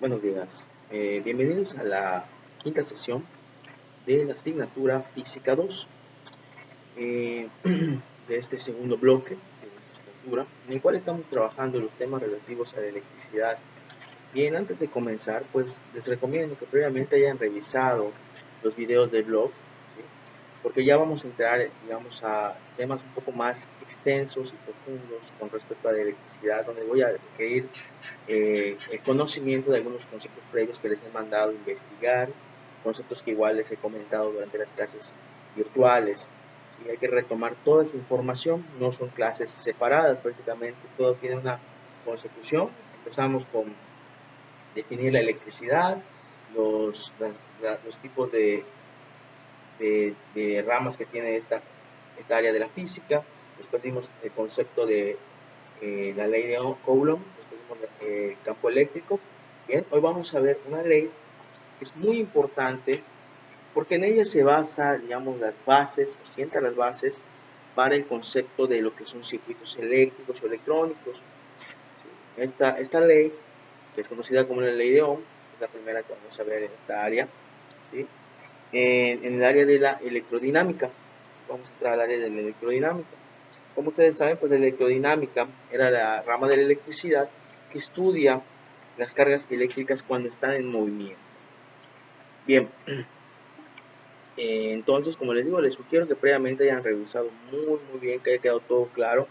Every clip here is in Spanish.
Buenos días. Bienvenidos a la quinta sesión de la asignatura Física 2, de este segundo bloque de nuestra asignatura, en el cual estamos trabajando los temas relativos a la electricidad. Bien, antes de comenzar, pues les recomiendo que previamente hayan revisado los videos del blog, ¿sí? Porque ya vamos a entrar, digamos, a temas un poco más extensos y profundos con respecto a la electricidad, donde voy a requerir el conocimiento de algunos conceptos previos que les he mandado a investigar, conceptos que igual les he comentado durante las clases virtuales. ¿Sí? Hay que retomar toda esa información, no son clases separadas prácticamente, todo tiene una consecución. Empezamos con definir la electricidad, los tipos de ramas que tiene esta área de la física. Después vimos el concepto de la ley de Coulomb, después vimos el campo eléctrico. Bien, hoy vamos a ver una ley que es muy importante porque en ella se basa, digamos, las bases, o sienta las bases para el concepto de lo que son circuitos eléctricos o electrónicos. ¿Sí? Esta ley, que es conocida como la ley de Ohm, es la primera que vamos a ver en esta área. ¿Sí? En el área de la electrodinámica, vamos a entrar al área de la electrodinámica. Como ustedes saben, pues la electrodinámica era la rama de la electricidad que estudia las cargas eléctricas cuando están en movimiento. Bien, entonces, como les digo, les sugiero que previamente hayan revisado muy bien, que haya quedado todo claro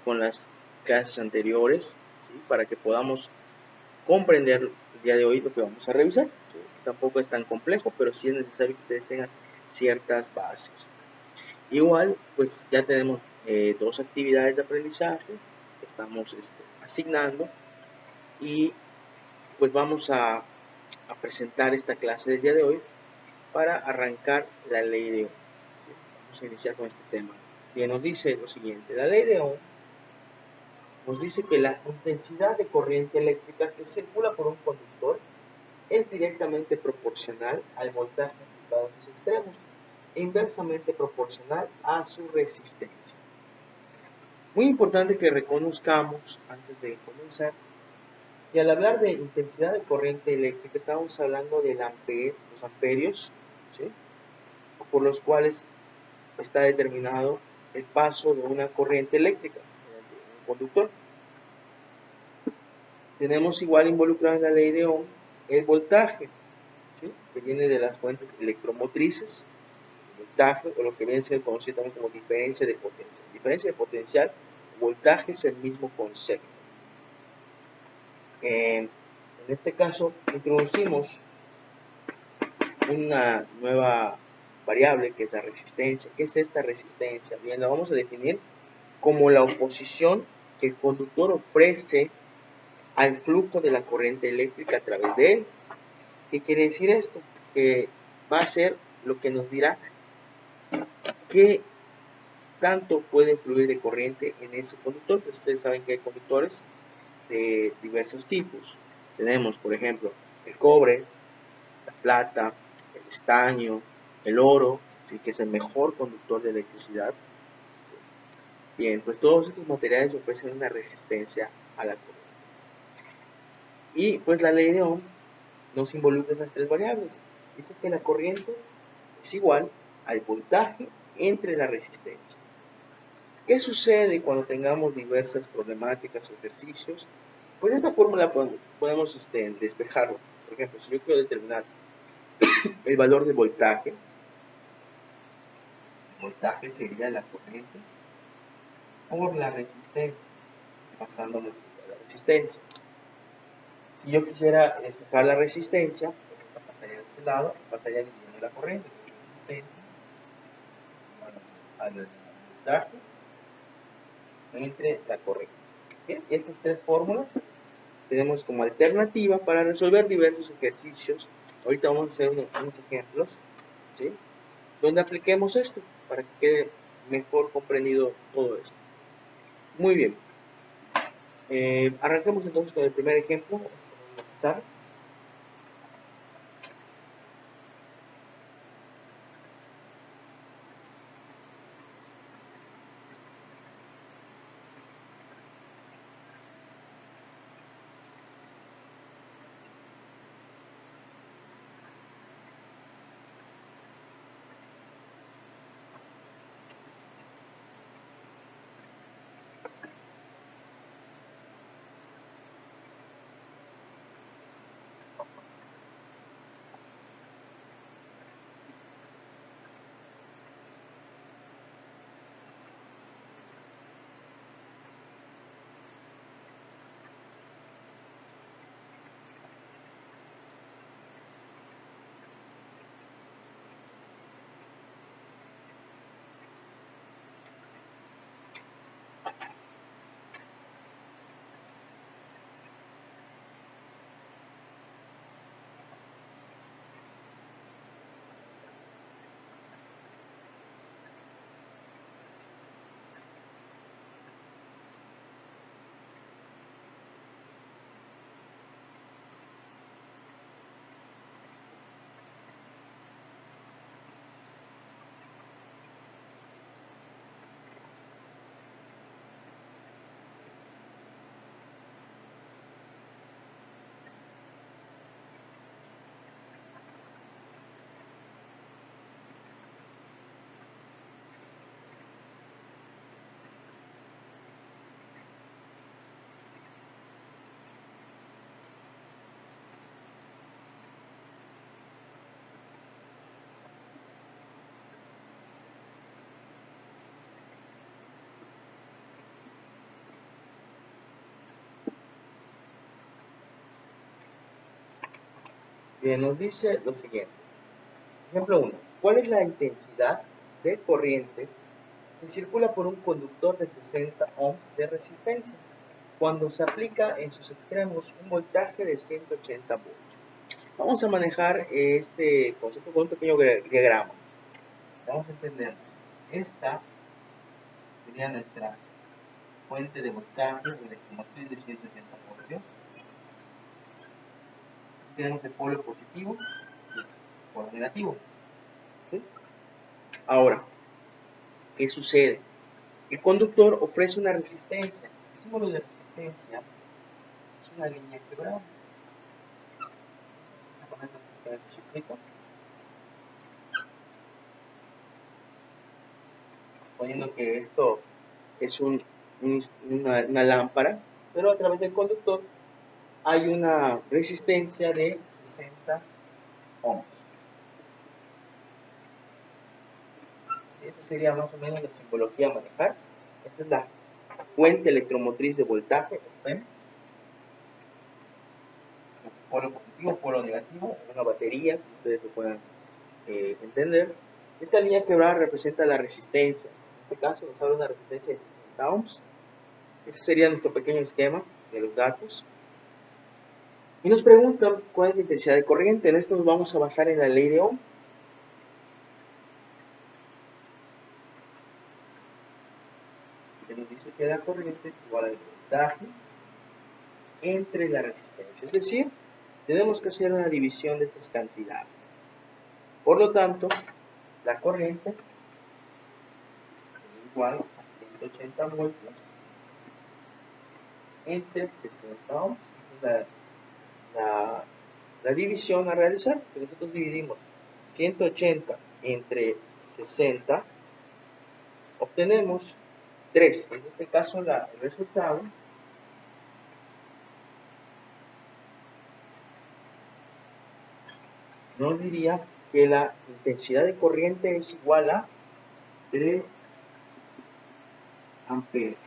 con las clases anteriores, ¿sí? Para que podamos comprender el día de hoy lo que vamos a revisar. ¿Sí? Tampoco es tan complejo, pero sí es necesario que ustedes tengan ciertas bases. Igual, pues ya tenemos dos actividades de aprendizaje que estamos asignando y pues vamos a presentar esta clase del día de hoy para arrancar la ley de Ohm. ¿Sí? Vamos a iniciar con este tema. Bien, nos dice lo siguiente, la ley de Ohm nos dice que la intensidad de corriente eléctrica que circula por un conductor es directamente proporcional al voltaje aplicado en sus extremos e inversamente proporcional a su resistencia. Muy importante que reconozcamos antes de comenzar que al hablar de intensidad de corriente eléctrica estamos hablando del ampere, los amperios, ¿sí? Por los cuales está determinado el paso de una corriente eléctrica mediante un conductor. Tenemos igual involucrado en la ley de Ohm el voltaje, ¿sí? Que viene de las fuentes electromotrices, el voltaje, o lo que viene siendo conocido también como diferencia de potencia. Diferencia de potencial, voltaje es el mismo concepto. En este caso, introducimos una nueva variable que es la resistencia. ¿Qué es esta resistencia? Bien, la vamos a definir como la oposición que el conductor ofrece al flujo de la corriente eléctrica a través de él. ¿Qué quiere decir esto? Que va a ser lo que nos dirá qué tanto puede fluir de corriente en ese conductor. Pues ustedes saben que hay conductores de diversos tipos. Tenemos, por ejemplo, el cobre, la plata, el estaño, el oro, ¿sí? Que es el mejor conductor de electricidad. ¿Sí? Bien, pues todos estos materiales ofrecen una resistencia a la corriente. Y pues la ley de Ohm nos involucra esas tres variables. Dice que la corriente es igual al voltaje entre la resistencia. ¿Qué sucede cuando tengamos diversas problemáticas o ejercicios? Pues de esta fórmula podemos despejarlo. Por ejemplo, si yo quiero determinar el valor de voltaje, el voltaje sería la corriente por la resistencia, pasando a multiplicar la resistencia. Si yo quisiera despejar la resistencia, pues esta pasaría de este lado, pasaría dividiendo la corriente, la resistencia al voltaje entre la corriente. Bien, estas tres fórmulas tenemos como alternativa para resolver diversos ejercicios. Ahorita vamos a hacer unos ejemplos, ¿sí? Donde apliquemos esto para que quede mejor comprendido todo esto. Muy bien. Arranquemos entonces con el primer ejemplo. Vamos a empezar. Bien, nos dice lo siguiente. Ejemplo 1. ¿Cuál es la intensidad de corriente que circula por un conductor de 60 ohms de resistencia cuando se aplica en sus extremos un voltaje de 180 voltios? Vamos a manejar este concepto con un pequeño diagrama. Vamos a entender. Esta sería nuestra fuente de voltaje o electromotriz de 180 voltios. Aquí tenemos el polo positivo y el polo negativo. ¿Sí? Ahora, ¿qué sucede? El conductor ofrece una resistencia. El símbolo de resistencia es una línea quebrada. Poniendo que esto es una lámpara, pero a través del conductor hay una resistencia de 60 ohms. Esa sería más o menos la simbología a manejar. Esta es la fuente electromotriz de voltaje, ¿ven? Polo positivo, polo negativo, una batería, que ustedes lo puedan entender. Esta línea quebrada representa la resistencia. En este caso nos habla de una resistencia de 60 ohms. Ese sería nuestro pequeño esquema de los datos. Y nos preguntan cuál es la intensidad de corriente. En esto nos vamos a basar en la ley de Ohm. Que nos dice que la corriente es igual al voltaje entre la resistencia. Es decir, tenemos que hacer una división de estas cantidades. Por lo tanto, la corriente es igual a 180 voltios entre 60 ohms. Esa es la división a realizar. Si nosotros dividimos 180 entre 60, obtenemos 3. En este caso, el resultado nos diría que la intensidad de corriente es igual a 3 amperes.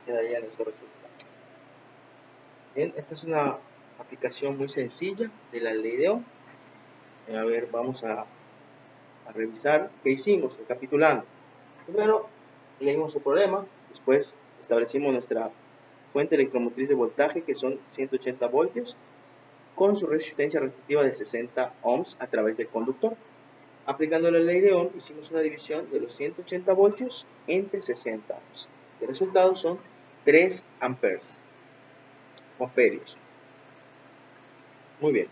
Quedaría nuestro resultado. Bien, esta es una aplicación muy sencilla de la ley de Ohm. A ver, vamos a revisar qué hicimos, recapitulando. Primero, leímos el problema, después establecimos nuestra fuente electromotriz de voltaje, que son 180 voltios, con su resistencia respectiva de 60 ohms a través del conductor. Aplicando la ley de Ohm, hicimos una división de los 180 voltios entre 60 ohms. El resultado son 3 amperes, o amperios. Muy bien.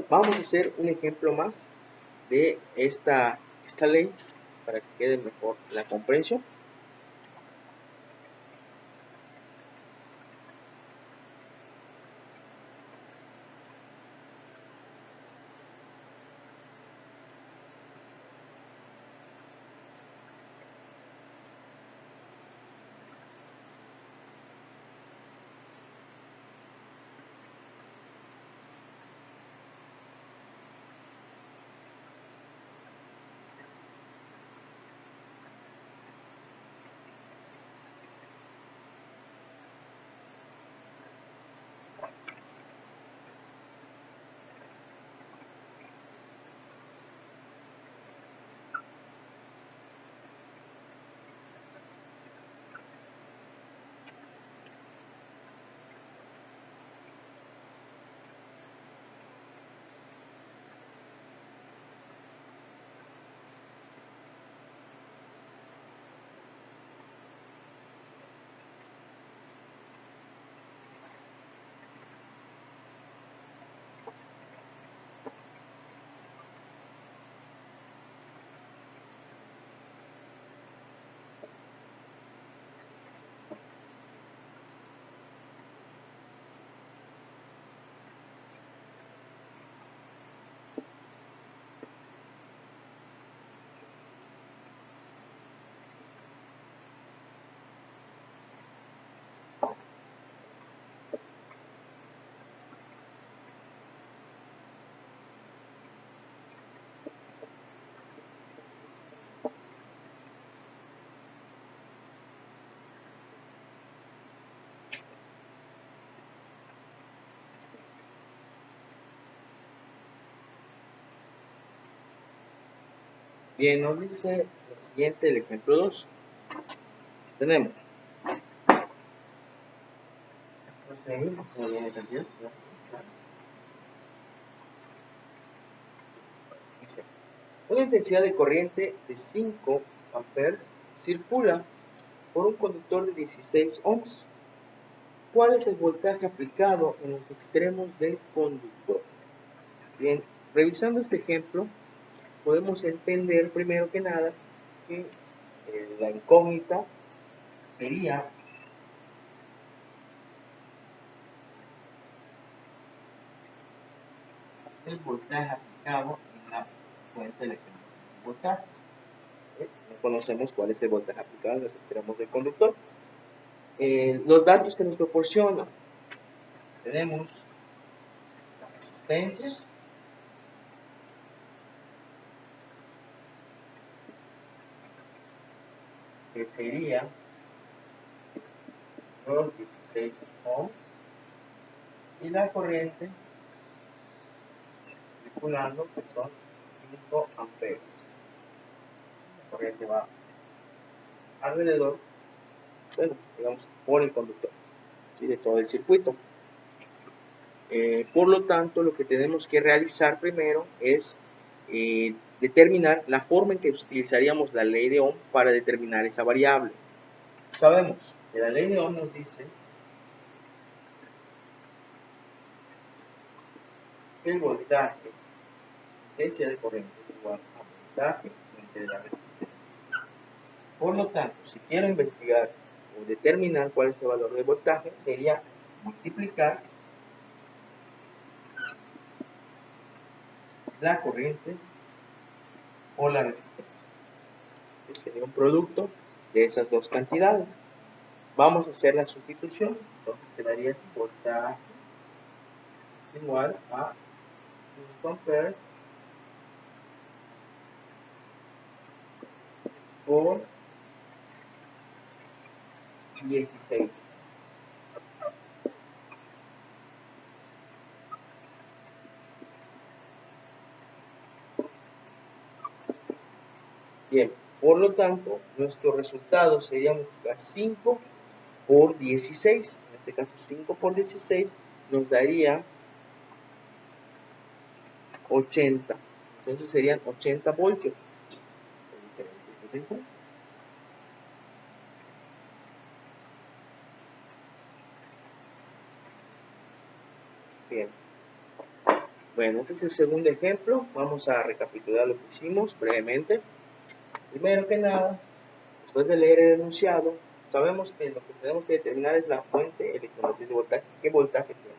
Vamos a hacer un ejemplo más de esta ley para que quede mejor la comprensión. Bien, nos dice lo siguiente, el ejemplo 2. Tenemos, seguimos con la línea de cantidad. Dice, una intensidad de corriente de 5 amperes circula por un conductor de 16 ohms. ¿Cuál es el voltaje aplicado en los extremos del conductor? Bien, revisando este ejemplo, podemos entender primero que nada que la incógnita sería el voltaje aplicado en la fuente eléctrica. Voltaje. No conocemos cuál es el voltaje aplicado en los extremos del conductor. Los datos que nos proporciona, tenemos la resistencia, que sería los 16 ohms, y la corriente circulando, que son 5 amperes. La corriente va alrededor, bueno, digamos, por el conductor, ¿sí? De todo el circuito. Por lo tanto, lo que tenemos que realizar primero es determinar la forma en que utilizaríamos la ley de Ohm para determinar esa variable. Sabemos que la ley de Ohm nos dice que el voltaje, intensidad de corriente, es igual a voltaje entre la resistencia. Por lo tanto, si quiero investigar o determinar cuál es el valor de voltaje, sería multiplicar la corriente por la resistencia. Sería un producto de esas dos cantidades. Vamos a hacer la sustitución. Entonces quedaría voltaje igual a 5 amperes por 16. Bien, por lo tanto, nuestro resultado sería multiplicar 5 por 16. En este caso, 5 por 16 nos daría 80. Entonces serían 80 voltios. Bien. Bueno, este es el segundo ejemplo. Vamos a recapitular lo que hicimos brevemente. Primero que nada, después de leer el enunciado, sabemos que lo que tenemos que determinar es la fuente electromotriz de voltaje. ¿Qué voltaje tiene?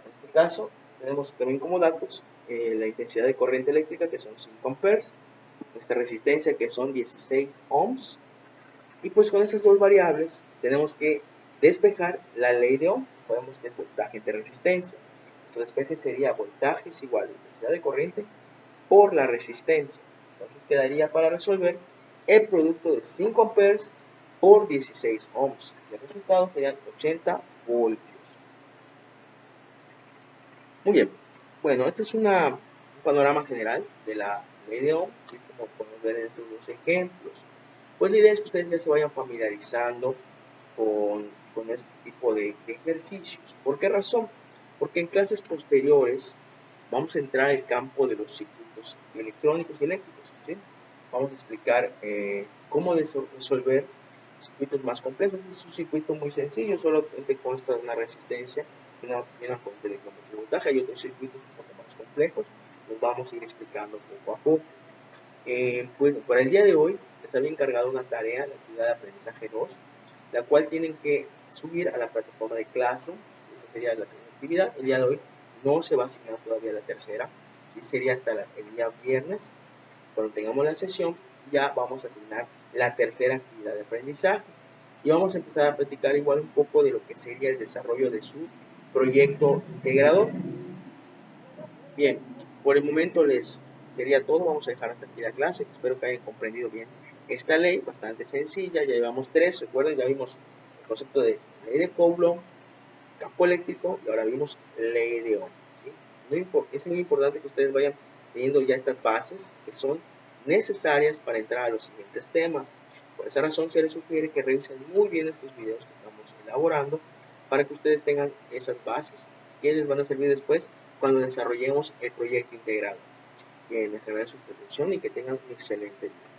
En este caso, tenemos también como datos la intensidad de corriente eléctrica, que son 5 amperes, nuestra resistencia, que son 16 ohms, y pues con esas dos variables tenemos que despejar la ley de Ohm. Sabemos que es voltaje entre resistencia. El despeje sería voltaje es igual a intensidad de corriente por la resistencia. Entonces quedaría para resolver el producto de 5 amperes por 16 ohms. El resultado serían 80 voltios. Muy bien. Bueno, este es un panorama general de la ley de Ohm, así como podemos ver en estos dos ejemplos. Pues la idea es que ustedes ya se vayan familiarizando con este tipo de ejercicios. ¿Por qué razón? Porque en clases posteriores vamos a entrar al campo de los circuitos electrónicos y eléctricos, ¿sí? Vamos a explicar cómo resolver circuitos más complejos. Este es un circuito muy sencillo, solamente consta de una resistencia y una fuente de voltaje. Hay otros circuitos un poco más complejos, los vamos a ir explicando poco a poco. Pues para el día de hoy les había encargado una tarea, la actividad de aprendizaje 2, la cual tienen que subir a la plataforma de Classroom. Esa sería la segunda actividad. El día de hoy no se va a asignar todavía la tercera, ¿sí? Sería hasta el día viernes. Cuando tengamos la sesión, ya vamos a asignar la tercera actividad de aprendizaje. Y vamos a empezar a platicar igual un poco de lo que sería el desarrollo de su proyecto integrador. Bien, por el momento les sería todo. Vamos a dejar hasta aquí la clase. Espero que hayan comprendido bien esta ley, bastante sencilla. Ya llevamos 3, recuerden, ya vimos el concepto de ley de Coulomb, campo eléctrico, y ahora vimos ley de Ohm, ¿sí? Es muy importante que ustedes vayan teniendo ya estas bases, que son necesarias para entrar a los siguientes temas. Por esa razón se les sugiere que revisen muy bien estos videos que estamos elaborando para que ustedes tengan esas bases que les van a servir después cuando desarrollemos el proyecto integrado. Que les agradezco su atención y que tengan un excelente día.